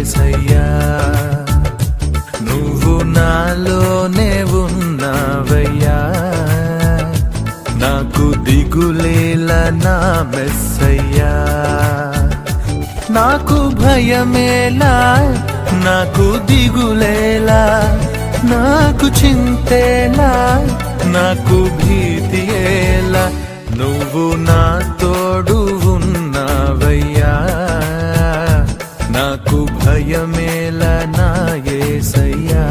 యేసయ్యా నువ్వు నాలోనే ఉన్నావయ్యా నాకు దిగులేలా నా మెస్సయ్యా నాకు భయమేలా నాకు దిగులేలా నాకు చింతేలా నాకు భీతియేలా నువ్వు నా తోడు ఉన్నావయ్యా నాకు భయమేలా నా యేసయ్యా